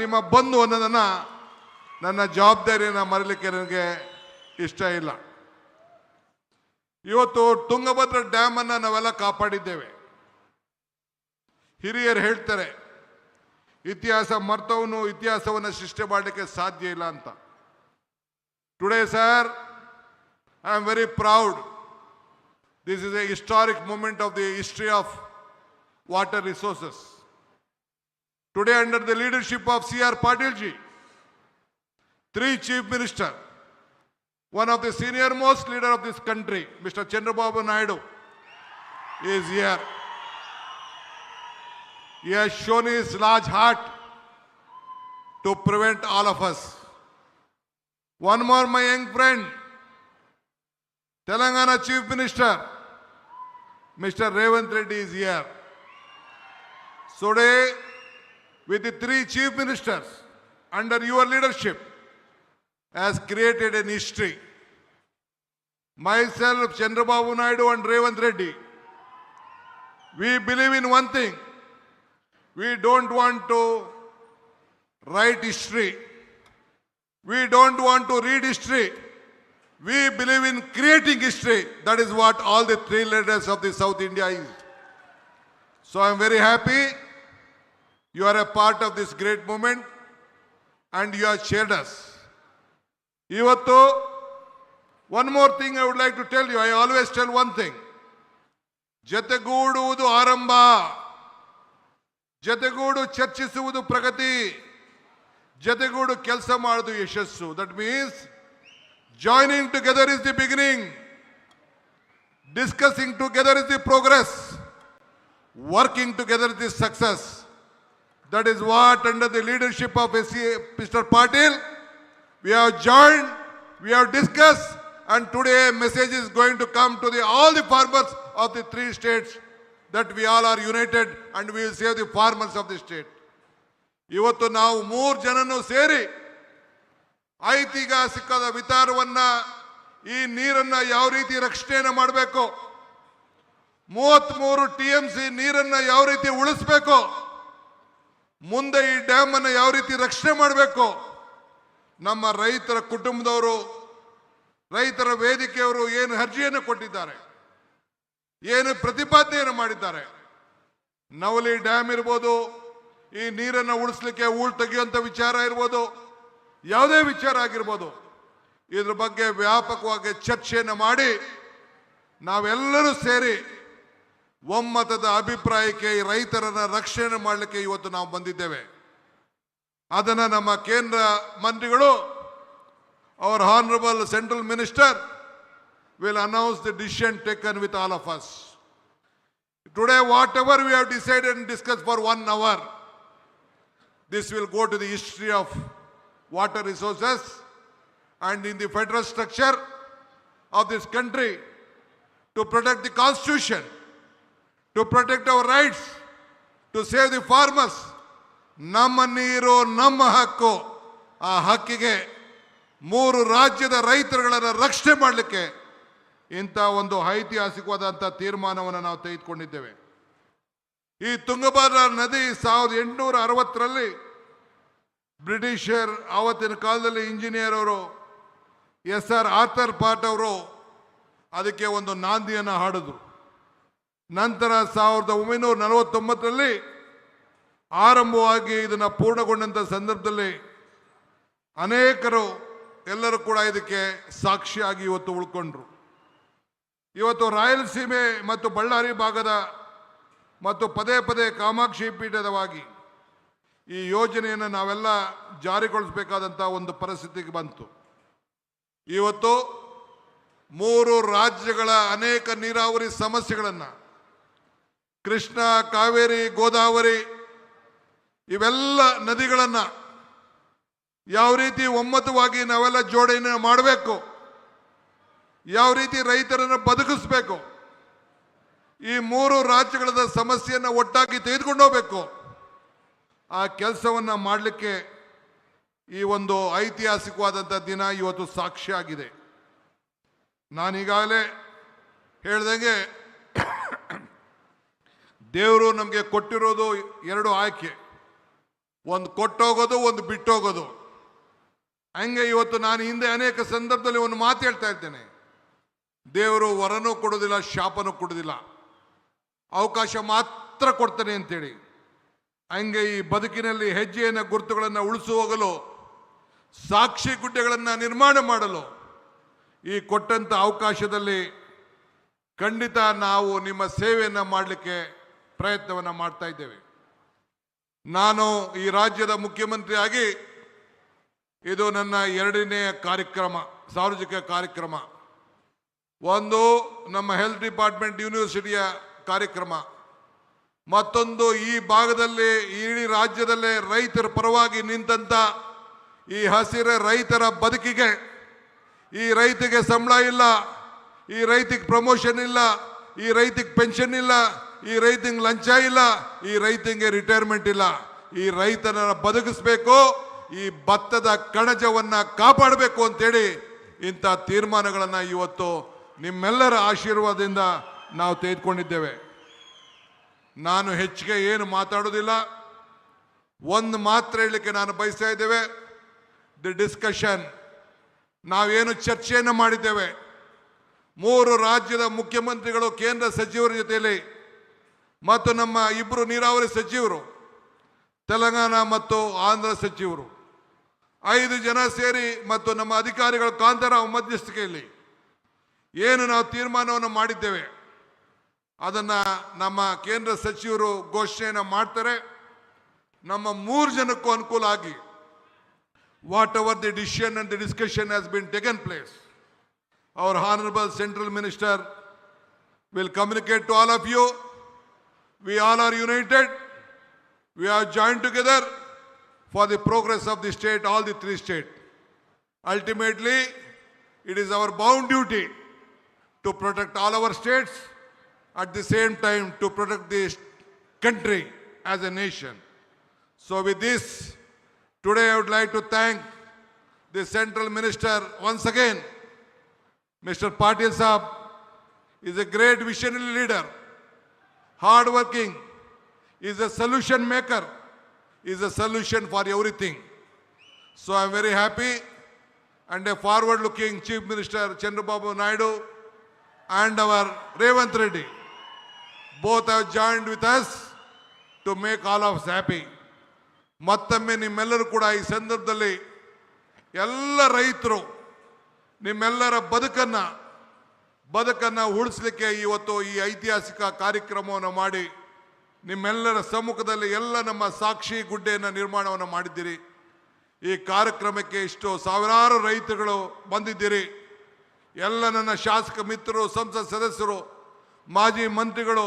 ನಿಮ್ಮ ಬಂಧು ಅನ್ನೋದನ್ನ ನನ್ನ ಜವಾಬ್ದಾರಿಯನ್ನು ಮರೀಲಿಕ್ಕೆ ನನಗೆ ಇಷ್ಟ ಇಲ್ಲ. ಇವತ್ತು ತುಂಗಭದ್ರಾ ಡ್ಯಾಮ್ ಅನ್ನ ನಾವೆಲ್ಲ ಕಾಪಾಡಿದ್ದೇವೆ. ಹಿರಿಯರು ಹೇಳ್ತಾರೆ, ಇತಿಹಾಸ ಮರ್ತವನು ಇತಿಹಾಸವನ್ನು ಸೃಷ್ಟಿ ಮಾಡಲಿಕ್ಕೆ ಸಾಧ್ಯ ಇಲ್ಲ ಅಂತ. Today sir, I am very proud. This is a historic moment of the history of water resources. Today, under the leadership of C.R. Patil ji, 3 chief ministers, one of the senior most leader of this country, Mr. Chandrababu Naidu, is here. He has shown his large heart to prevent all of us. One more, my young friend, Telangana Chief Minister, Mr. Revanth Reddy is here. So today, with the 3 chief ministers under your leadership, has created an history. Myself, Chandrababu Naidu and Revanth Reddy, we believe in one thing. We don't want to write history. We don't want to read history. We believe in creating history. That is what all the 3 leaders of the South India is. So I am very happy you are a part of this great movement and you have shared us. Ivattu, one more thing I would like to tell you. I always tell one thing. ಜತೆಗೂಡುವುದು ಆರಂಭ, ಜತೆಗೂಡು ಚರ್ಚಿಸುವುದು ಪ್ರಗತಿ, ಜತೆಗೂಡು ಕೆಲಸ ಮಾಡುವುದು ಯಶಸ್ಸು. That means joining together is the beginning, discussing together is the progress, working together is the success. That is what, under the leadership of Mr. Patil, we have joined, we have discussed, and today a message is going to come to all the farmers of the 3 states that we all are united and we will save the farmers of the state. ಇವತ್ತು ನಾವು 3 ಜನನು ಸೇರಿ ಐತಿಹಾಸಿಕದ ವಿಚಾರವನ್ನ, ಈ ನೀರನ್ನ ಯಾವ ರೀತಿ ರಕ್ಷಣೆಯನ್ನು ಮಾಡಬೇಕು, 33 TMC ನೀರನ್ನ ಯಾವ ರೀತಿ ಉಳಿಸಬೇಕು, ಮುಂದೆ ಈ ಡ್ಯಾಮ್ ಅನ್ನು ಯಾವ ರೀತಿ ರಕ್ಷಣೆ ಮಾಡಬೇಕು, ನಮ್ಮ ರೈತರ ಕುಟುಂಬದವರು, ರೈತರ ವೇದಿಕೆಯವರು ಏನು ಅರ್ಜಿಯನ್ನು ಕೊಟ್ಟಿದ್ದಾರೆ, ಏನು ಪ್ರತಿಪಾದನೆಯನ್ನು ಮಾಡಿದ್ದಾರೆ. ನವಲಿ ಡ್ಯಾಮ್ ಇರ್ಬೋದು, ಈ ನೀರನ್ನು ಉಳಿಸ್ಲಿಕ್ಕೆ ಹೂಳು ತೆಗೆಯುವಂಥ ವಿಚಾರ ಇರ್ಬೋದು, ಯಾವುದೇ ವಿಚಾರ ಆಗಿರ್ಬೋದು, ಇದ್ರ ಬಗ್ಗೆ ವ್ಯಾಪಕವಾಗಿ ಚರ್ಚೆಯನ್ನು ಮಾಡಿ ನಾವೆಲ್ಲರೂ ಸೇರಿ ಒಮ್ಮತದ ಅಭಿಪ್ರಾಯಕ್ಕೆ ರೈತರನ್ನ ರಕ್ಷಣೆ ಮಾಡಲಿಕ್ಕೆ ಇವತ್ತು ನಾವು ಬಂದಿದ್ದೇವೆ. ಅದನ್ನ ನಮ್ಮ ಕೇಂದ್ರ ಮಂತ್ರಿಗಳು, our honorable central minister will announce the decision taken with all of us. Today, whatever we have decided and discussed for 1 hour, this will go to the history of water resources and in the federal structure of this country to protect the constitution, to protect our rights, to save the farmers. ನಮ್ಮ ನೀರು ನಮ್ಮ ಹಕ್ಕು. ಆ ಹಕ್ಕಿಗೆ 3 ರಾಜ್ಯದ ರೈತರುಗಳನ್ನು ರಕ್ಷಣೆ ಮಾಡಲಿಕ್ಕೆ ಇಂಥ ಒಂದು ಐತಿಹಾಸಿಕವಾದಂಥ ತೀರ್ಮಾನವನ್ನು ನಾವು ತೆಗೆದುಕೊಂಡಿದ್ದೇವೆ. ಈ ತುಂಗಭದ್ರಾ ನದಿ 1860ರಲ್ಲಿ ಬ್ರಿಟಿಷರ್, ಆವತ್ತಿನ ಕಾಲದಲ್ಲಿ ಇಂಜಿನಿಯರ್ ಅವರು SR ಆರ್ಥರ್ ಪಾಟ್ ಅವರು ಅದಕ್ಕೆ ಒಂದು ನಾಂದಿಯನ್ನು ಹಾಡಿದ್ರು. ನಂತರ 1949ರಲ್ಲಿ ಆರಂಭವಾಗಿ ಇದನ್ನು ಪೂರ್ಣಗೊಂಡಂಥ ಸಂದರ್ಭದಲ್ಲಿ ಅನೇಕರು ಎಲ್ಲರೂ ಕೂಡ ಇದಕ್ಕೆ ಸಾಕ್ಷಿಯಾಗಿ ಇವತ್ತು ಉಳ್ಕೊಂಡ್ರು. ಇವತ್ತು ರಾಯಲಸೀಮೆ ಮತ್ತು ಬಳ್ಳಾರಿ ಭಾಗದ ಮತ್ತು ಪದೇ ಪದೇ ಕಾಮಾಕ್ಷಿ ಪೀಠದವಾಗಿ ಈ ಯೋಜನೆಯನ್ನು ನಾವೆಲ್ಲ ಜಾರಿಗೊಳಿಸಬೇಕಾದಂಥ ಒಂದು ಪರಿಸ್ಥಿತಿಗೆ ಬಂತು. ಇವತ್ತು 3 ರಾಜ್ಯಗಳ ಅನೇಕ ನೀರಾವರಿ ಸಮಸ್ಯೆಗಳನ್ನು, ಕೃಷ್ಣ, ಕಾವೇರಿ, ಗೋದಾವರಿ ಇವೆಲ್ಲ ನದಿಗಳನ್ನು ಯಾವ ರೀತಿ ಒಮ್ಮತವಾಗಿ ನಾವೆಲ್ಲ ಜೋಡಣೆ ಮಾಡಬೇಕು, ಯಾವ ರೀತಿ ರೈತರನ್ನು ಬದುಕಿಸಬೇಕು, ಈ 3 ರಾಜ್ಯಗಳ ಸಮಸ್ಯೆಯನ್ನು ಒಟ್ಟಾಗಿ ತೆಗೆದುಕೊಂಡು ಹೋಗಬೇಕು, ಆ ಕೆಲಸವನ್ನು ಮಾಡಲಿಕ್ಕೆ ಈ ಒಂದು ಐತಿಹಾಸಿಕವಾದಂಥ ದಿನ ಇವತ್ತು ಸಾಕ್ಷಿಯಾಗಿದೆ. ನಾನೀಗಾಗಲೇ ಹೇಳ್ದಂಗೆ ದೇವರು ನಮಗೆ ಕೊಟ್ಟಿರೋದು 2 ಆಯ್ಕೆ. ಒಂದು ಕೊಟ್ಟೋಗೋದು, ಒಂದು ಬಿಟ್ಟೋಗೋದು. ಹಂಗೆ ಇವತ್ತು ನಾನು ಹಿಂದೆ ಅನೇಕ ಸಂದರ್ಭದಲ್ಲಿ ಒಂದು ಮಾತು ಹೇಳ್ತಾ ಇದ್ದೇನೆ, ದೇವರು ವರನೂ ಕೊಡೋದಿಲ್ಲ, ಶಾಪನೂ ಕೊಡೋದಿಲ್ಲ, ಅವಕಾಶ ಮಾತ್ರ ಕೊಡ್ತಾನೆ ಅಂತೇಳಿ. ಹಂಗೆ ಈ ಬದುಕಿನಲ್ಲಿ ಹೆಜ್ಜೆಯನ್ನು ಗುರುತುಗಳನ್ನು ಉಳಿಸುವಾಗಲು, ಸಾಕ್ಷಿ ಗುಡ್ಡೆಗಳನ್ನು ನಿರ್ಮಾಣ ಮಾಡಲು ಈ ಕೊಟ್ಟಂತ ಅವಕಾಶದಲ್ಲಿ ಖಂಡಿತ ನಾವು ನಿಮ್ಮ ಸೇವೆಯನ್ನು ಮಾಡಲಿಕ್ಕೆ ಪ್ರಯತ್ನವನ್ನು ಮಾಡ್ತಾ ಇದ್ದೇವೆ. ನಾನು ಈ ರಾಜ್ಯದ ಮುಖ್ಯಮಂತ್ರಿ ಆಗಿ ಇದು ನನ್ನ 2ನೇ ಕಾರ್ಯಕ್ರಮ, ಸಾರ್ವಜನಿಕ ಕಾರ್ಯಕ್ರಮ. ಒಂದು ನಮ್ಮ ಹೆಲ್ತ್ ಡಿಪಾರ್ಟ್ಮೆಂಟ್ ಯೂನಿವರ್ಸಿಟಿಯ ಕಾರ್ಯಕ್ರಮ, ಮತ್ತೊಂದು ಈ ಭಾಗದಲ್ಲಿ ಇಡೀ ರಾಜ್ಯದಲ್ಲೇ ರೈತರ ಪರವಾಗಿ ನಿಂತಂತ ಈ ಹಸಿರ ರೈತರ ಬದುಕಿಗೆ, ಈ ರೈತಿಗೆ ಸಂಬಳ ಇಲ್ಲ, ಈ ರೈತಿಗೆ ಪ್ರಮೋಷನ್ ಇಲ್ಲ, ಈ ರೈತಿಗೆ ಪೆನ್ಷನ್ ಇಲ್ಲ, ಈ ರೈತಿಗೆ ಲಂಚ ಇಲ್ಲ, ಈ ರೈತಿಗೆ ರಿಟೈರ್ಮೆಂಟ್ ಇಲ್ಲ. ಈ ರೈತನ ಬದುಕಿಸ್ಬೇಕು, ಈ ಭತ್ತದ ಕಣಜವನ್ನ ಕಾಪಾಡಬೇಕು ಅಂತೇಳಿ ಇಂಥ ತೀರ್ಮಾನಗಳನ್ನು ಇವತ್ತು ನಿಮ್ಮೆಲ್ಲರ ಆಶೀರ್ವಾದದಿಂದ ನಾವು ತೆಗೆದುಕೊಂಡಿದ್ದೇವೆ. ನಾನು ಹೆಚ್ಚಿಗೆ ಏನು ಮಾತಾಡೋದಿಲ್ಲ, ಒಂದು ಮಾತ್ರ ಹೇಳಲಿಕ್ಕೆ ನಾನು ಬಯಸ್ತಾ ಇದ್ದೇವೆ. ದಿ ಡಿಸ್ಕಷನ್, ನಾವೇನು ಚರ್ಚೆಯನ್ನು ಮಾಡಿದ್ದೇವೆ, 3 ರಾಜ್ಯದ ಮುಖ್ಯಮಂತ್ರಿಗಳು, ಕೇಂದ್ರ ಸಚಿವರ ಜೊತೆಯಲ್ಲಿ ಮತ್ತು ನಮ್ಮ 2 ನೀರಾವರಿ ಸಚಿವರು, ತೆಲಂಗಾಣ ಮತ್ತು ಆಂಧ್ರ ಸಚಿವರು, 5 ಜನ ಸೇರಿ ಮತ್ತು ನಮ್ಮ ಅಧಿಕಾರಿಗಳ ಕಾಂತಾರಾವ್ ಮಧ್ಯಸ್ಥಿಕೆಯಲ್ಲಿ ಏನು ನಾವು ತೀರ್ಮಾನವನ್ನು ಮಾಡಿದ್ದೇವೆ ಅದನ್ನು ನಮ್ಮ ಕೇಂದ್ರ ಸಚಿವರು ಘೋಷಣೆಯನ್ನು ಮಾಡ್ತಾರೆ. ನಮ್ಮ 3 ಜನಕ್ಕೂ ಅನುಕೂಲ ಆಗಿ what ever the decision and the discussion has been taken place, our honorable central minister will communicate to all of you. We all are united. We are joined together for the progress of the state, all the 3 states. Ultimately, it is our bound duty to protect all our states, at the same time to protect this country as a nation. So with this, today I would like to thank the central minister once again. Mr. Patil Saab is a great visionary leader, hard working, is a solution maker, is a solution for everything. So I am very happy, and a forward looking Chief Minister Chandrababu Naidu and our Revanth Reddy both have joined with us to make all of us happy. ಮತ್ತೊಮ್ಮೆ ನಿಮ್ಮೆಲ್ಲರೂ ಕೂಡ ಈ ಸಂದರ್ಭದಲ್ಲಿ ಎಲ್ಲ ರೈತರು ನಿಮ್ಮೆಲ್ಲರ ಬದುಕನ್ನು ಉಳಿಸಲಿಕ್ಕೆ ಇವತ್ತು ಈ ಐತಿಹಾಸಿಕ ಕಾರ್ಯಕ್ರಮವನ್ನು ಮಾಡಿ ನಿಮ್ಮೆಲ್ಲರ ಸಮ್ಮುಖದಲ್ಲಿ ಎಲ್ಲ ನಮ್ಮ ಸಾಕ್ಷಿ ಗುಡ್ಡೆಯನ್ನು ನಿರ್ಮಾಣವನ್ನು ಮಾಡಿದ್ದೀರಿ. ಈ ಕಾರ್ಯಕ್ರಮಕ್ಕೆ ಇಷ್ಟು ಸಾವಿರಾರು ರೈತರುಗಳು ಬಂದಿದ್ದೀರಿ. ಎಲ್ಲ ನನ್ನ ಶಾಸಕ ಮಿತ್ರರು, ಸಂಸತ್ ಸದಸ್ಯರು, ಮಾಜಿ ಮಂತ್ರಿಗಳು,